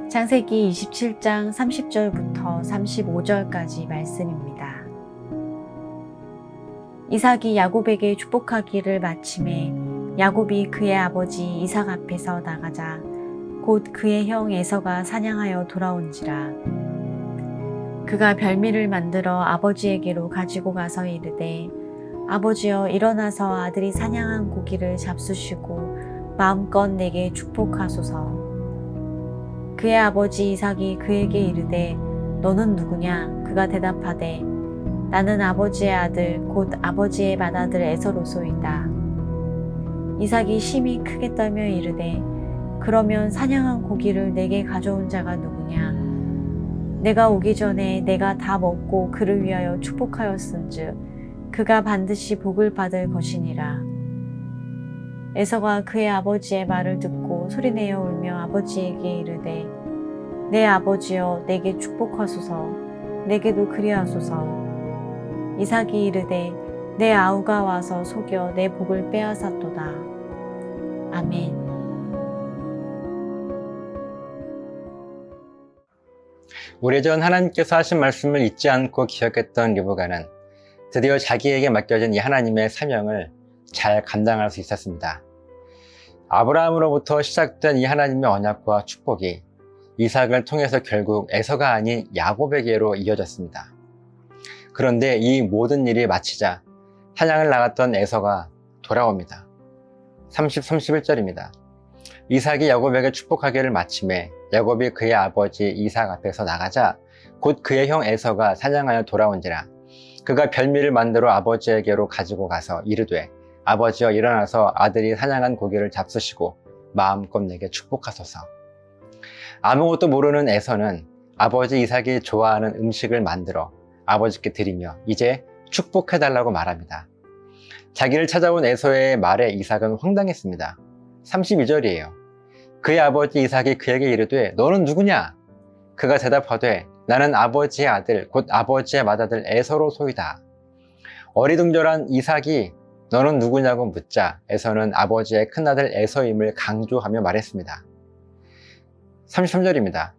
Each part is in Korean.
창세기 27장 30절부터 35절까지 말씀입니다. 이삭이 야곱에게 축복하기를 마침에 야곱이 그의 아버지 이삭 앞에서 나가자 곧 그의 형 에서가 사냥하여 돌아온지라. 그가 별미를 만들어 아버지에게로 가지고 가서 이르되 아버지여 일어나서 아들이 사냥한 고기를 잡수시고 마음껏 내게 축복하소서. 그의 아버지 이삭이 그에게 이르되 너는 누구냐? 그가 대답하되 나는 아버지의 아들 곧 아버지의 맏아들 에서로소이다. 이삭이 심히 크게 떨며 이르되 그러면 사냥한 고기를 내게 가져온 자가 누구냐? 내가 오기 전에 내가 다 먹고 그를 위하여 축복하였은즉 그가 반드시 복을 받을 것이니라. 에서가 그의 아버지의 말을 듣고 소리내어 울며 아버지에게 이르되 내 아버지여 내게 축복하소서. 내게도 그리하소서. 이삭이 이르되 내 아우가 와서 속여 내 복을 빼앗았도다. 아멘. 오래전 하나님께서 하신 말씀을 잊지 않고 기억했던 르브가는 드디어 자기에게 맡겨진 이 하나님의 사명을 잘 감당할 수 있었습니다. 아브라함으로부터 시작된 이 하나님의 언약과 축복이 이삭을 통해서 결국 에서가 아닌 야곱에게로 이어졌습니다. 그런데 이 모든 일이 마치자 사냥을 나갔던 에서가 돌아옵니다. 31절입니다. 이삭이 야곱에게 축복하기를 마침에 야곱이 그의 아버지 이삭 앞에서 나가자 곧 그의 형 에서가 사냥하여 돌아온지라. 그가 별미를 만들어 아버지에게로 가지고 가서 이르되 아버지여 일어나서 아들이 사냥한 고기를 잡수시고 마음껏 내게 축복하소서. 아무것도 모르는 에서는 아버지 이삭이 좋아하는 음식을 만들어 아버지께 드리며 이제 축복해달라고 말합니다. 자기를 찾아온 에서의 말에 이삭은 황당했습니다. 32절이에요. 그의 아버지 이삭이 그에게 이르되 너는 누구냐? 그가 대답하되 나는 아버지의 아들 곧 아버지의 맏아들 에서로소이다. 어리둥절한 이삭이 너는 누구냐고 묻자 에서는 아버지의 큰아들 에서임을 강조하며 말했습니다. 33절입니다.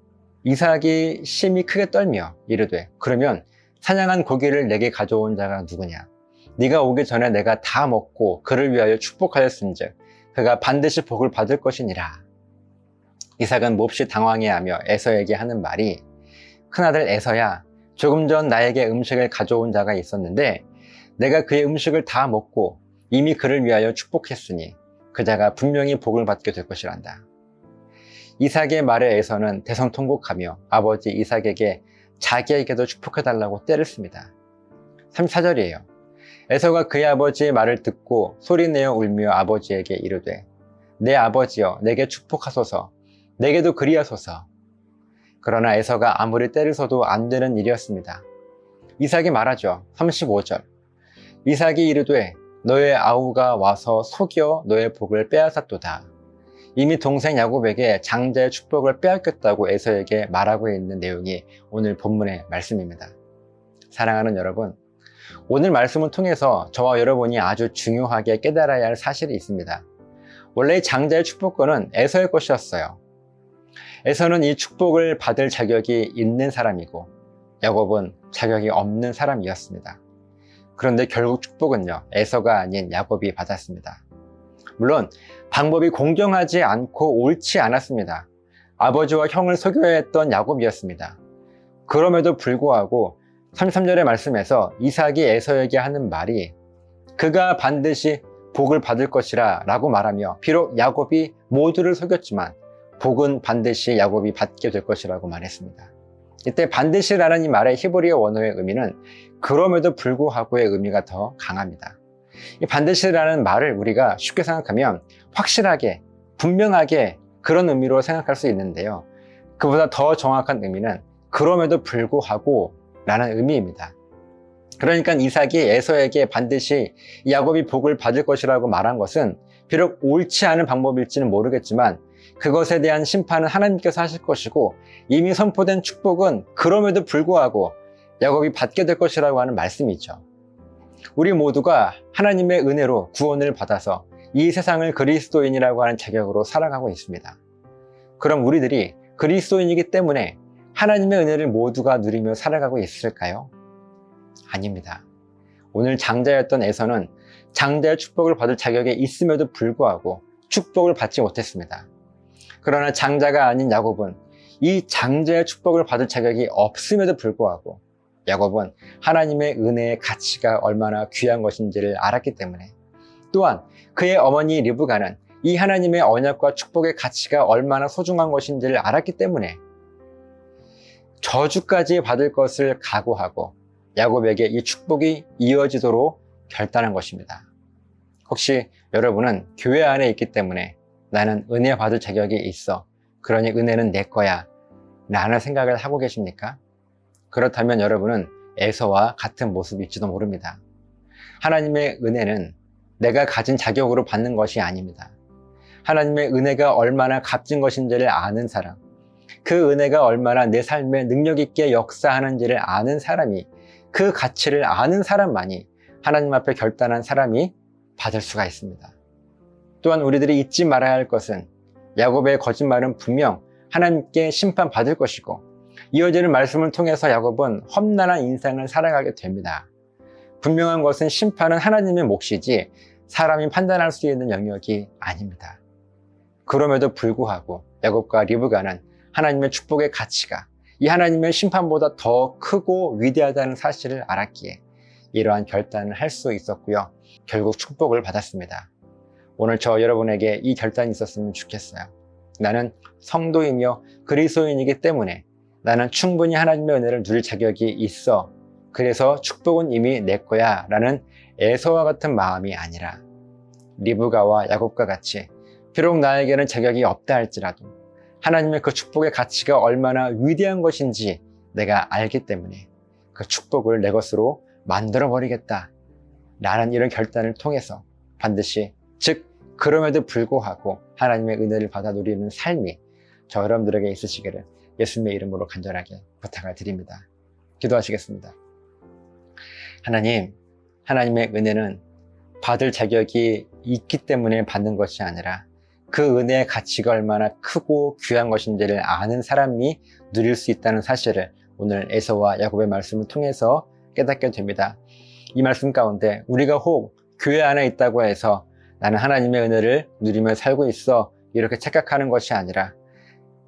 이삭이 심히 크게 떨며 이르되 그러면 사냥한 고기를 내게 가져온 자가 누구냐? 네가 오기 전에 내가 다 먹고 그를 위하여 축복하였은즉 그가 반드시 복을 받을 것이니라. 이삭은 몹시 당황해하며 에서에게 하는 말이 큰아들 에서야 조금 전 나에게 음식을 가져온 자가 있었는데 내가 그의 음식을 다 먹고 이미 그를 위하여 축복했으니 그 자가 분명히 복을 받게 될 것이란다. 이삭의 말에 에서는 대성통곡하며 아버지 이삭에게 자기에게도 축복해달라고 떼를 씁니다. 34절이에요. 에서가 그의 아버지의 말을 듣고 소리내어 울며 아버지에게 이르되 내 아버지여 내게 축복하소서. 내게도 그리하소서. 그러나 에서가 아무리 떼를 써도 안 되는 일이었습니다. 이삭이 말하죠. 35절. 이삭이 이르되 너의 아우가 와서 속여 너의 복을 빼앗았도다. 이미 동생 야곱에게 장자의 축복을 빼앗겼다고 에서에게 말하고 있는 내용이 오늘 본문의 말씀입니다. 사랑하는 여러분, 오늘 말씀을 통해서 저와 여러분이 아주 중요하게 깨달아야 할 사실이 있습니다. 원래 이 장자의 축복권은 에서의 것이었어요. 에서는 이 축복을 받을 자격이 있는 사람이고 야곱은 자격이 없는 사람이었습니다. 그런데 결국 축복은요, 에서가 아닌 야곱이 받았습니다. 물론 방법이 공정하지 않고 옳지 않았습니다. 아버지와 형을 속여야 했던 야곱이었습니다. 그럼에도 불구하고 33절의 말씀에서 이삭이 에서에게 하는 말이 그가 반드시 복을 받을 것이라 라고 말하며 비록 야곱이 모두를 속였지만 복은 반드시 야곱이 받게 될 것이라고 말했습니다. 이때 반드시라는 이 말의 히브리어 원어의 의미는 그럼에도 불구하고의 의미가 더 강합니다. 이 반드시라는 말을 우리가 쉽게 생각하면 확실하게, 분명하게 그런 의미로 생각할 수 있는데요. 그보다 더 정확한 의미는 그럼에도 불구하고 라는 의미입니다. 그러니까 이삭이 에서에게 반드시 야곱이 복을 받을 것이라고 말한 것은 비록 옳지 않은 방법일지는 모르겠지만 그것에 대한 심판은 하나님께서 하실 것이고 이미 선포된 축복은 그럼에도 불구하고 야곱이 받게 될 것이라고 하는 말씀이죠. 우리 모두가 하나님의 은혜로 구원을 받아서 이 세상을 그리스도인이라고 하는 자격으로 살아가고 있습니다. 그럼 우리들이 그리스도인이기 때문에 하나님의 은혜를 모두가 누리며 살아가고 있을까요? 아닙니다. 오늘 장자였던 에서는 장자의 축복을 받을 자격이 있음에도 불구하고 축복을 받지 못했습니다. 그러나 장자가 아닌 야곱은 이 장자의 축복을 받을 자격이 없음에도 불구하고 야곱은 하나님의 은혜의 가치가 얼마나 귀한 것인지를 알았기 때문에, 또한 그의 어머니 리브가는 이 하나님의 언약과 축복의 가치가 얼마나 소중한 것인지를 알았기 때문에 저주까지 받을 것을 각오하고 야곱에게 이 축복이 이어지도록 결단한 것입니다. 혹시 여러분은 교회 안에 있기 때문에 나는 은혜 받을 자격이 있어, 그러니 은혜는 내 거야 라는 생각을 하고 계십니까? 그렇다면 여러분은 에서와 같은 모습일지도 모릅니다. 하나님의 은혜는 내가 가진 자격으로 받는 것이 아닙니다. 하나님의 은혜가 얼마나 값진 것인지를 아는 사람, 그 은혜가 얼마나 내 삶에 능력 있게 역사하는지를 아는 사람이, 그 가치를 아는 사람만이 하나님 앞에 결단한 사람이 받을 수가 있습니다. 또한 우리들이 잊지 말아야 할 것은 야곱의 거짓말은 분명 하나님께 심판받을 것이고, 이어지는 말씀을 통해서 야곱은 험난한 인생을 살아가게 됩니다. 분명한 것은 심판은 하나님의 몫이지 사람이 판단할 수 있는 영역이 아닙니다. 그럼에도 불구하고 야곱과 리브가는 하나님의 축복의 가치가 이 하나님의 심판보다 더 크고 위대하다는 사실을 알았기에 이러한 결단을 할 수 있었고요. 결국 축복을 받았습니다. 오늘 저 여러분에게 이 결단이 있었으면 좋겠어요. 나는 성도이며 그리스도인이기 때문에 나는 충분히 하나님의 은혜를 누릴 자격이 있어, 그래서 축복은 이미 내 거야 라는 에서와 같은 마음이 아니라 리브가와 야곱과 같이 비록 나에게는 자격이 없다 할지라도 하나님의 그 축복의 가치가 얼마나 위대한 것인지 내가 알기 때문에 그 축복을 내 것으로 만들어버리겠다 라는 이런 결단을 통해서 반드시, 즉 그럼에도 불구하고 하나님의 은혜를 받아 누리는 삶이 저 여러분들에게 있으시기를 예수님의 이름으로 간절하게 부탁을 드립니다. 기도하시겠습니다. 하나님, 하나님의 은혜는 받을 자격이 있기 때문에 받는 것이 아니라 그 은혜의 가치가 얼마나 크고 귀한 것인지를 아는 사람이 누릴 수 있다는 사실을 오늘 에서와 야곱의 말씀을 통해서 깨닫게 됩니다. 이 말씀 가운데 우리가 혹 교회 안에 있다고 해서 나는 하나님의 은혜를 누리며 살고 있어 이렇게 착각하는 것이 아니라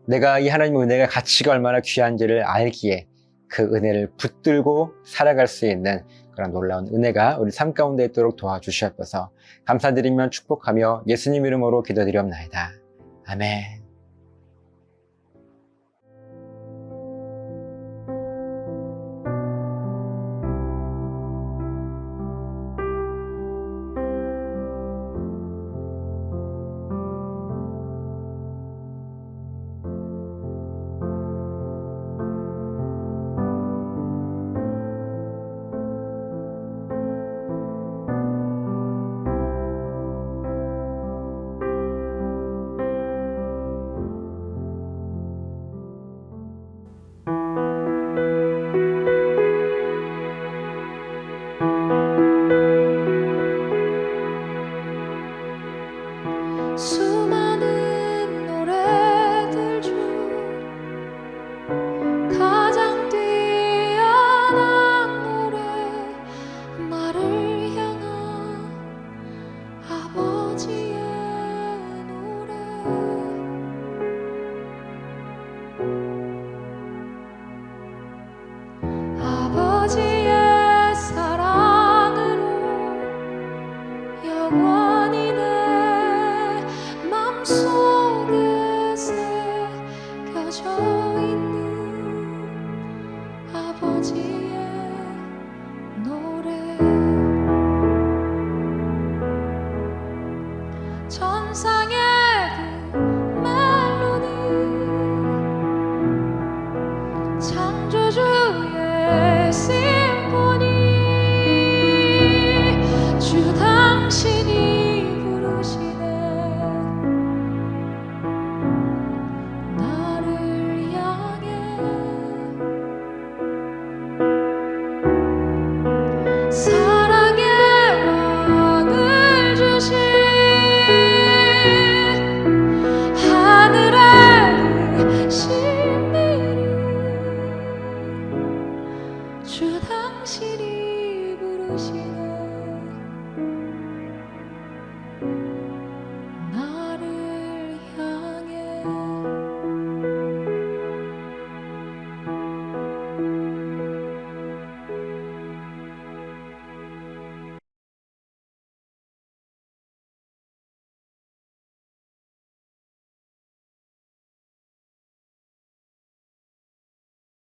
내가 이 하나님의 은혜가 가치가 얼마나 귀한지를 알기에 그 은혜를 붙들고 살아갈 수 있는 그런 놀라운 은혜가 우리 삶 가운데 있도록 도와주시옵소서. 감사드리며 축복하며 예수님 이름으로 기도드리옵나이다. 아멘. 수많은 노래들 중 가장 뛰어난 노래, 나를 향한 아버지의 노래. 아버지의 사랑으로 영원히 내 맘속에 새겨져 있는 아버지의